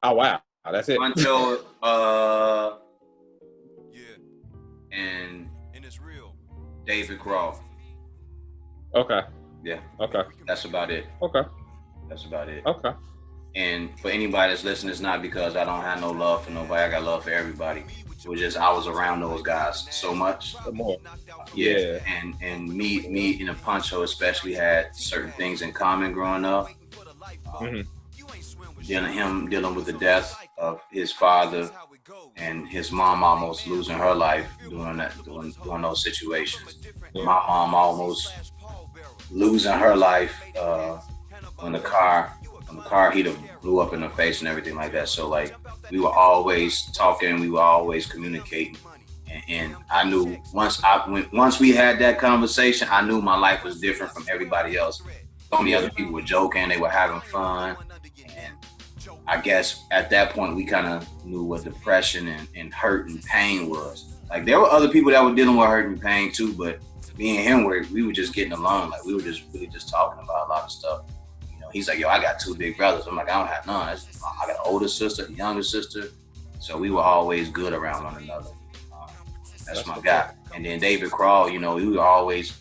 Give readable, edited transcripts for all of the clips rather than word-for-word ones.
Oh wow, that's it. Huncho, Yeah, and and it's real. David Croft. Okay, Yeah, okay, that's about it. okay, That's about it. okay. And for anybody that's listening, it's not because I don't have no love for nobody. I got love for everybody. It was just I was around those guys so much. Some more. Yeah, Yeah. and me and the Puncho especially had certain things in common growing up. Um, Hmm. dealing with the death of his father and his mom almost losing her life during those situations. Yeah. My mom almost losing her life when the car heater blew up in her face and everything like that. So like we were always talking, we were always communicating, and I knew once we had that conversation, I knew my life was different from everybody else. So many Yeah. other people were joking, they were having fun, and I guess at that point we kind of knew what depression and hurt and pain was. Like there were other people that were dealing with hurt and pain too, but me and him we were just getting along. Like we were just really just talking about a lot of stuff. You know, he's like, "Yo, I got two big brothers." I'm like, "I don't have none. I got an older sister, a younger sister." So we were always good around one another. Um, that's That's my what's guy. up. And then David Crawl, you know, we were always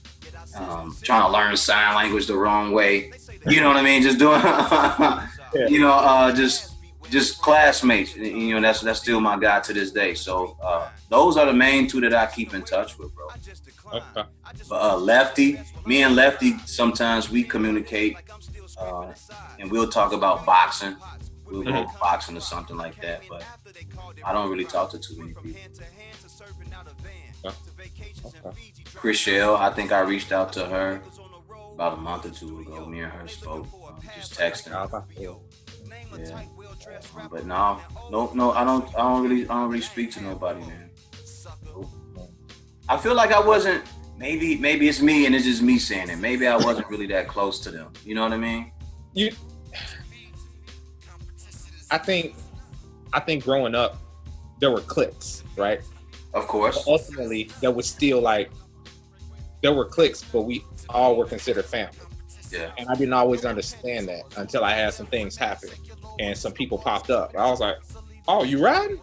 trying to learn sign language the wrong way. You know what I mean? Just doing, Yeah. you know, just classmates. You know, that's still my guy to this day. So those are the main two that I keep in touch with, bro. Okay. But Lefty, me and Lefty, sometimes we communicate, uh, and we'll talk about boxing. We'll go Hmm. boxing or something like that. But I don't really talk to too many people. Okay. Okay. Chris Shell, I think I reached out to her about a month or two ago. Me and her spoke, just texting. Yeah. Yeah, but no, no, I don't really speak to nobody, man. Nope. I feel like I wasn't. Maybe it's me, and it's just me saying it. Maybe I wasn't really that close to them. You know what I mean? You. I think. I think growing up, there were cliques, right? Of But course. ultimately, there was still like there were cliques, but we all were considered family. Yeah. And I didn't always understand that until I had some things happen and some people popped up. I was like, "Oh, you riding?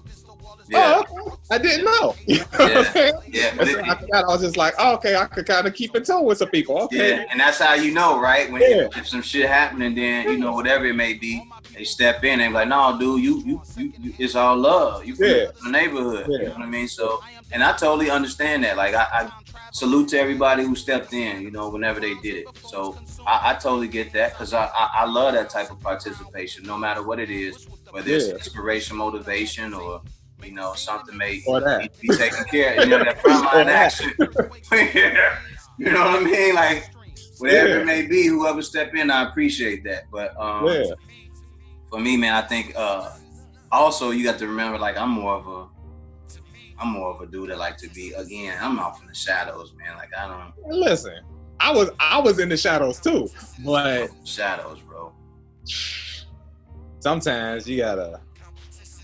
Yeah. Oh, okay. I didn't know." You know what I'm Yeah. saying? Yeah. And so after that, I was just like, "Oh, okay, I could kind of keep in tune with some people." Okay, Yeah, and that's how you know, right? When yeah, if some shit happening, then you know whatever it may be, they step in and be like, "No, dude, you it's all love. You from yeah, the neighborhood." You yeah, know what I mean? So, and I totally understand that. Like, I salute to everybody who stepped in. You know, whenever they did it. So, I totally get that because I love that type of participation, no matter what it is, whether it's yeah, inspiration, motivation, or you know something may or that, need to be taken care of. You know, that frontline or that, action. Yeah. You know what I mean? Like whatever yeah, it may be, whoever step in, I appreciate that. But yeah, for me, man, I think also you got to remember, like I'm more of a dude that like to be again. I'm off in the shadows, man. Like I don't listen, I was in the shadows too, but shadows, bro. sometimes you gotta,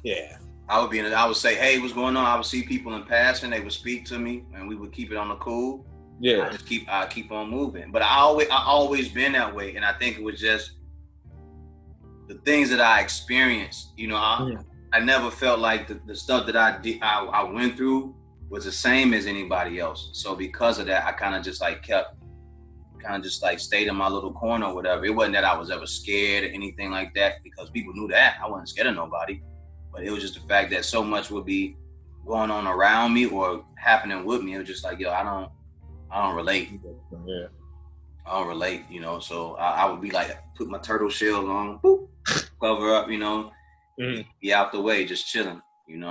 yeah, I would say, hey, what's going on? I would see people in passing, they would speak to me, and we would keep it on the cool. And yeah, I keep on moving. But I always been that way, and I think it was just the things that I experienced. You know, mm, I never felt like the stuff that I did I went through was the same as anybody else. So because of that, I kind of just like kept kind of just like stayed in my little corner or whatever. It wasn't that I was ever scared or anything like that because people knew that I wasn't scared of nobody. But it was just the fact that so much would be going on around me or happening with me. It was just like, yo, I don't relate. yeah. I don't relate, you know. So I would be like, put my turtle shells on, boop, cover up, you know, Mm. be out the way, just chilling, you know.